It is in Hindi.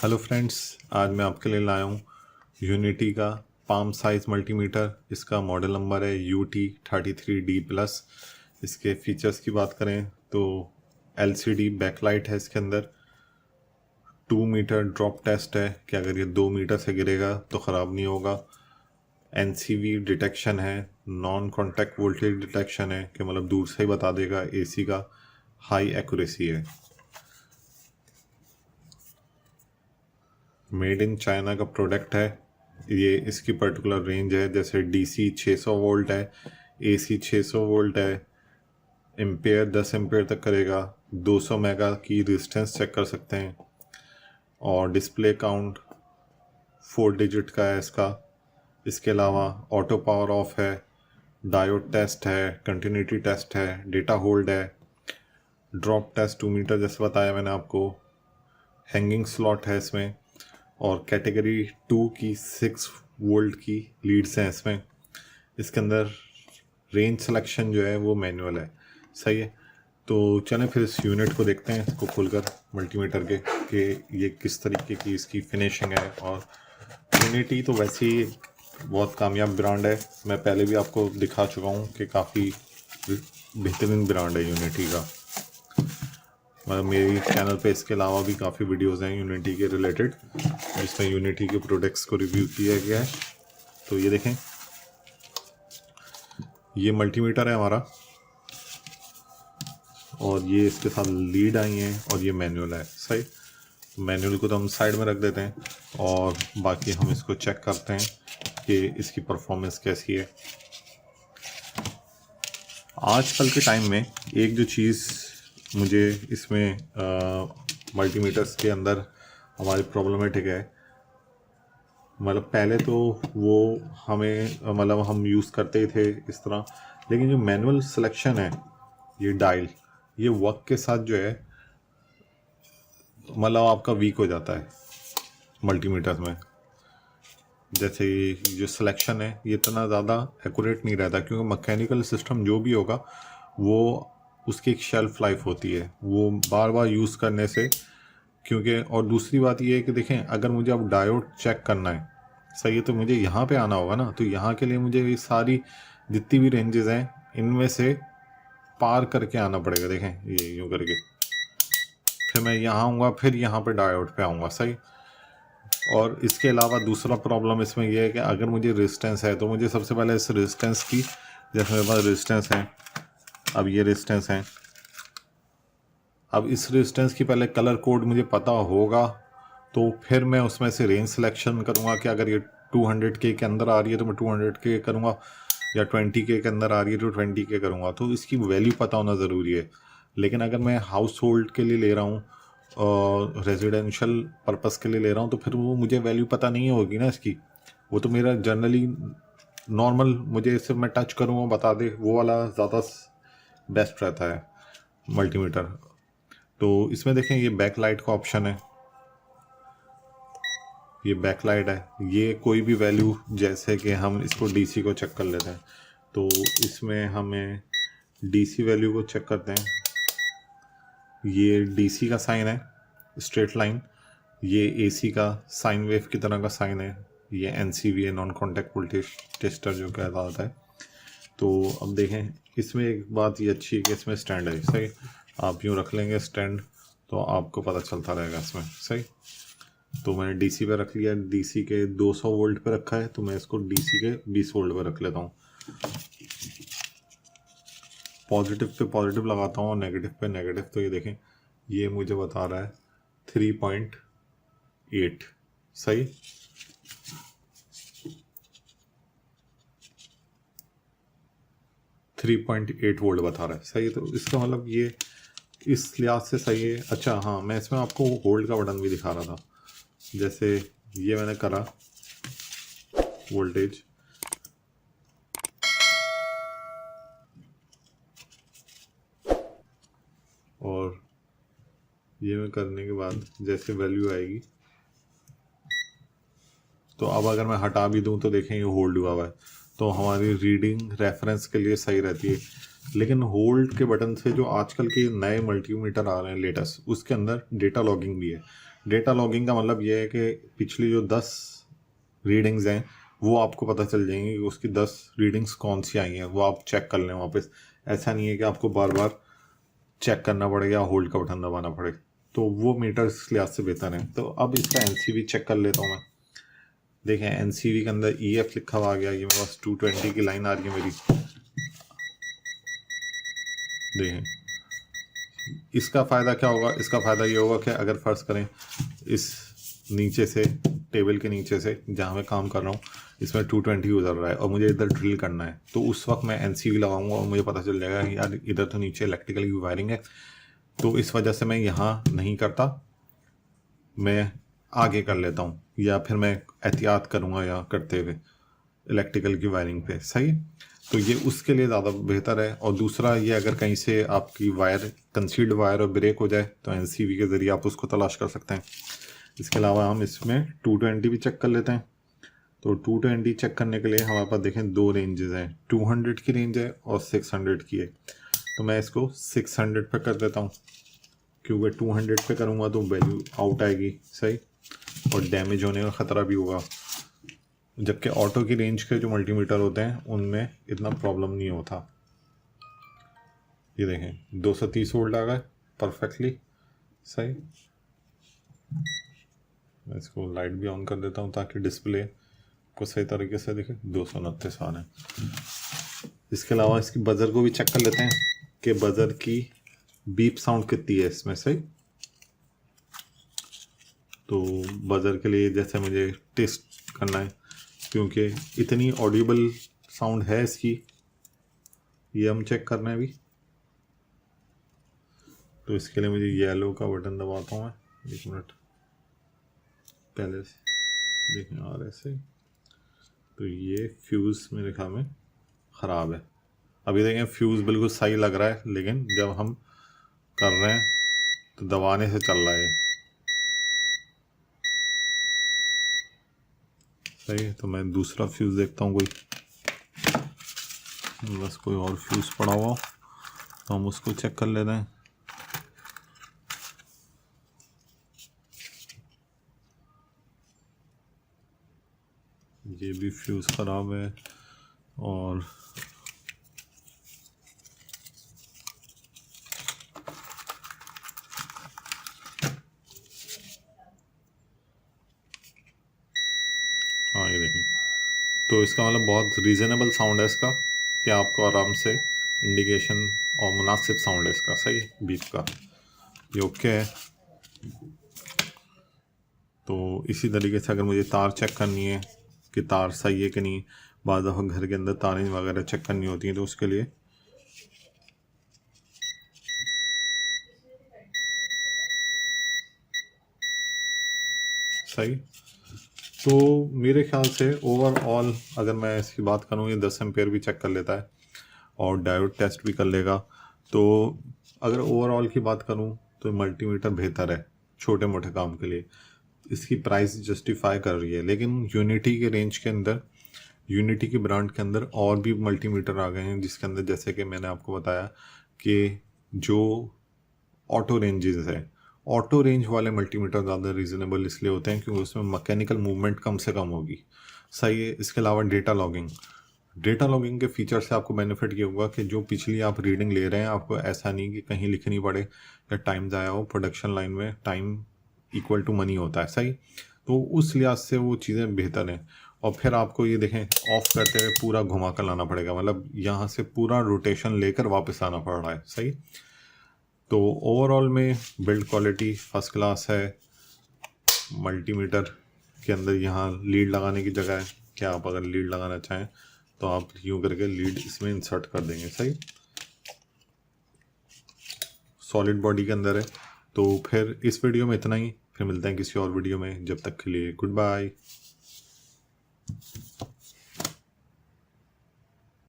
हेलो फ्रेंड्स, आज मैं आपके लिए लाया हूँ यूनिटी का पाम साइज मल्टीमीटर। इसका मॉडल नंबर है UT33D+। इसके फीचर्स की बात करें तो LCD बैकलाइट है इसके अंदर। 2 मीटर ड्रॉप टेस्ट है कि अगर ये 2 मीटर से गिरेगा तो ख़राब नहीं होगा। NCV डिटेक्शन है, नॉन कॉन्टैक्ट वोल्टेज डिटेक्शन है कि मतलब दूर से ही बता देगा। AC का हाई एक्यूरेसी है। मेड इन चाइना का प्रोडक्ट है ये। इसकी पर्टिकुलर रेंज है, जैसे DC 600 वोल्ट है, AC 600 वोल्ट है, एम्पेयर 10 एम्पेयर तक करेगा। 200 मेगा की रेजिस्टेंस चेक कर सकते हैं और डिस्प्ले काउंट 4 डिजिट का है इसका। इसके अलावा ऑटो पावर ऑफ है, डायोड टेस्ट है, कंटिन्यूटी टेस्ट है, डेटा होल्ड है, ड्रॉप टेस्ट 2 मीटर जैसे बताया मैंने आपको। हैंगिंग स्लॉट है इसमें और कैटेगरी 2 की 6 वोल्ट की लीड्स हैं इसमें। इसके अंदर रेंज सिलेक्शन जो है वो मैनुअल है। सही है, तो चलें फिर इस यूनिट को देखते हैं, इसको खोलकर मल्टीमीटर के कि ये किस तरीके की इसकी फिनिशिंग है। और यूनिटी तो वैसे ही बहुत कामयाब ब्रांड है, मैं पहले भी आपको दिखा चुका हूँ कि काफ़ी बेहतरीन ब्रांड है यूनिटी का। मतलब मेरी चैनल पे इसके अलावा भी काफ़ी वीडियोस हैं यूनिटी के रिलेटेड, जिसमें यूनिटी के प्रोडक्ट्स को रिव्यू किया गया है। तो ये देखें, ये मल्टीमीटर है हमारा और ये इसके साथ लीड आई हैं और ये मैनुअल है। सही, मैनुअल को तो हम साइड में रख देते हैं और बाकी हम इसको चेक करते हैं कि इसकी परफॉर्मेंस कैसी है। आजकल के टाइम में एक जो चीज़ मुझे इसमें मल्टीमीटर्स के अंदर हमारी प्रॉब्लमेटिक है, मतलब पहले तो वो हमें मतलब हम यूज़ करते ही थे इस तरह, लेकिन जो मैनुअल सिलेक्शन है ये डायल, ये वक्त के साथ जो है मतलब आपका वीक हो जाता है मल्टीमीटर में। जैसे जो सिलेक्शन है ये इतना ज़्यादा एक्यूरेट नहीं रहता, क्योंकि मैकेनिकल सिस्टम जो भी होगा वो उसकी एक शेल्फ लाइफ होती है, वो बार बार यूज़ करने से। क्योंकि और दूसरी बात ये है कि देखें, अगर मुझे अब डायोड चेक करना है, सही है, तो मुझे यहाँ पे आना होगा ना। तो यहाँ के लिए मुझे ये सारी जितनी भी रेंजेस हैं इनमें से पार करके आना पड़ेगा। देखें ये यूँ करके, फिर मैं यहाँ आऊँगा, फिर यहाँ पे डायोड पे आऊँगा। सही, और इसके अलावा दूसरा प्रॉब्लम इसमें यह है कि अगर मुझे रेजिस्टेंस है तो मुझे सबसे पहले इस रेजिस्टेंस की, जैसे मेरे पास रेजिस्टेंस है, अब ये रेजिस्टेंस है, अब इस रेजिस्टेंस की पहले कलर कोड मुझे पता होगा, तो फिर मैं उसमें से रेंज सिलेक्शन करूँगा कि अगर ये 200K के अंदर आ रही है तो मैं 200K करूँगा, या 20K के अंदर आ रही है तो 20K करूँगा। तो इसकी वैल्यू पता होना ज़रूरी है। लेकिन अगर मैं हाउस होल्ड के लिए ले रहा हूँ और रेजिडेंशियल पर्पस के लिए ले रहा हूँ, तो फिर वो मुझे वैल्यू पता नहीं होगी ना इसकी। वो तो मेरा जनरली नॉर्मल, मुझे सिर्फ मैं टच करूँ बता दे, वो वाला ज़्यादा बेस्ट रहता है मल्टीमीटर। तो इसमें देखें ये बैक लाइट का ऑप्शन है, ये बैक लाइट है। ये कोई भी वैल्यू, जैसे कि हम इसको DC को चेक कर लेते हैं, तो इसमें हमें DC वैल्यू को चेक करते हैं। ये DC का साइन है, स्ट्रेट लाइन। ये AC का साइन वेव की तरह का साइन है। ये NCV है, नॉन कॉन्टैक्ट वोल्टेज टेस्टर जो कहता होता है। तो अब देखें, इसमें एक बात ये अच्छी है कि इसमें स्टैंड है। सही, आप यूँ रख लेंगे स्टैंड तो आपको पता चलता रहेगा इसमें। सही, तो मैंने DC पे रख लिया, DC के 200 वोल्ट पे रखा है, तो मैं इसको DC के 20 वोल्ट पे रख लेता हूँ। पॉजिटिव पे पॉजिटिव लगाता हूँ और नेगेटिव पे नेगेटिव। तो ये देखें, ये मुझे बता रहा है 3.8। सही, .8 वोल्ट बता रहा है। सही है, तो इसका मतलब ये इस लिहाज से सही है। अच्छा हाँ, मैं इसमें आपको होल्ड का बटन भी दिखा रहा था। जैसे ये मैंने करा वोल्टेज, और ये मैं करने के बाद जैसे वैल्यू आएगी, तो अब अगर मैं हटा भी दूं तो देखें ये होल्ड हुआ हुआ है। तो हमारी रीडिंग रेफरेंस के लिए सही रहती है। लेकिन होल्ड के बटन से जो आजकल के नए मल्टीमीटर आ रहे हैं लेटेस्ट, उसके अंदर डेटा लॉगिंग भी है। डेटा लॉगिंग का मतलब ये है कि पिछली जो 10 रीडिंग्स हैं वो आपको पता चल जाएंगी कि उसकी 10 रीडिंग्स कौन सी आई हैं, वो आप चेक कर लें वापस। ऐसा नहीं है कि आपको बार बार चेक करना पड़ेगा, होल्ड का बटन दबाना पड़े। तो वो मीटर इस लिहाज से बेहतर है। तो अब इसका एनसीवी चेक कर लेता हूँ मैं। देखें एनसीवी के अंदर EF लिखा हुआ आ गया, ये मेरे पास 220 की लाइन आ रही है मेरी। देखें इसका फ़ायदा क्या होगा, इसका फ़ायदा ये होगा कि अगर फ़र्ज़ करें इस नीचे से, टेबल के नीचे से जहाँ मैं काम कर रहा हूँ, इसमें 220 गुजर रहा है और मुझे इधर ड्रिल करना है, तो उस वक्त मैं एनसीवी लगाऊंगा और मुझे पता चल जाएगा यार इधर तो नीचे इलेक्ट्रिकल की वायरिंग है, तो इस वजह से मैं यहाँ नहीं करता, मैं आगे कर लेता हूँ, या फिर मैं एहतियात करूँगा या करते हुए इलेक्ट्रिकल की वायरिंग पे। सही, तो ये उसके लिए ज़्यादा बेहतर है। और दूसरा ये, अगर कहीं से आपकी वायर कंसील्ड वायर और ब्रेक हो जाए तो एनसीवी के ज़रिए आप उसको तलाश कर सकते हैं। इसके अलावा हम इसमें 220 भी चेक कर लेते हैं। तो 220 चेक करने के लिए हमारे पास देखें 2 रेंजेस हैं, 200 की रेंज है और 600 की है। तो मैं इसको 600 पे कर देता हूँ, क्योंकि 200 पे करूँगा तो वैल्यू आउट आएगी। सही, और डैमेज होने का ख़तरा भी होगा, जबकि ऑटो की रेंज के जो मल्टीमीटर होते हैं उनमें इतना प्रॉब्लम नहीं होता। ये देखें 230 वोल्ट आ गए परफेक्टली। सही, मैं इसको लाइट भी ऑन कर देता हूँ ताकि डिस्प्ले को सही तरीके से दिखे। 229 आ रहे हैं। इसके अलावा इसकी बजर को भी चेक कर लेते हैं कि बजर की बीप साउंड कितनी है इसमें। सही, तो बजर के लिए जैसे मुझे टेस्ट करना है, क्योंकि इतनी ऑडिबल साउंड है इसकी, ये हम चेक करना है अभी। तो इसके लिए मुझे येलो का बटन दबाता हूँ मैं, 1 मिनट पहले से देखें आ रहा है सही। तो ये फ्यूज़ मेरे ख्याल में ख़राब है। अभी देखें फ्यूज़ बिल्कुल सही लग रहा है, लेकिन जब हम कर रहे हैं तो दबाने से चल रहा है। सही है, तो मैं दूसरा फ्यूज़ देखता हूँ, कोई बस कोई और फ्यूज़ पड़ा हुआ तो हम उसको चेक कर लेते हैं। ये भी फ्यूज़ ख़राब है। और हाँ ये देखें, तो इसका मतलब बहुत रीज़नेबल साउंड है इसका, कि आपको आराम से इंडिकेशन और मुनासिब साउंड है इसका। सही, बीप का ये ओके है। तो इसी तरीके से अगर मुझे तार चेक करनी है कि तार सही है कि नहीं, बाद दफ़ा घर के अंदर तारें वगैरह चेक करनी होती हैं, तो उसके लिए सही। तो मेरे ख्याल से ओवरऑल अगर मैं इसकी बात करूँ, ये 10 एम्पेयर भी चेक कर लेता है और डायोड टेस्ट भी कर लेगा। तो अगर ओवरऑल की बात करूँ तो मल्टीमीटर बेहतर है छोटे मोटे काम के लिए। इसकी प्राइस जस्टिफाई कर रही है। लेकिन यूनिटी के रेंज के अंदर, यूनिटी के ब्रांड के अंदर और भी मल्टीमीटर आ गए हैं, जिसके अंदर जैसे कि मैंने आपको बताया कि जो ऑटो रेंजेस है, ऑटो रेंज वाले मल्टीमीटर ज़्यादा रीज़नेबल इसलिए होते हैं क्योंकि उसमें मैकेनिकल मूवमेंट कम से कम होगी। सही है। इसके अलावा डेटा लॉगिंग के फीचर से आपको बेनिफिट ये होगा कि जो पिछली आप रीडिंग ले रहे हैं, आपको ऐसा नहीं कि कहीं लिखनी पड़े या टाइम ज़ाया हो। प्रोडक्शन लाइन में टाइम इक्वल टू मनी होता है। सही, तो उस लिहाज से वो चीज़ें बेहतर हैं। और फिर आपको ये देखें ऑफ करते हुए पूरा घुमा कर लाना पड़ेगा, मतलब यहाँ से पूरा रोटेशन लेकर वापस आना पड़ रहा है। सही, तो ओवरऑल में बिल्ड क्वालिटी फर्स्ट क्लास है। मल्टीमीटर के अंदर यहाँ लीड लगाने की जगह है कि आप अगर लीड लगाना चाहें तो आप यूँ करके लीड इसमें इंसर्ट कर देंगे। सही, सॉलिड बॉडी के अंदर है। तो फिर इस वीडियो में इतना ही, फिर मिलते हैं किसी और वीडियो में। जब तक के लिए गुड बाय।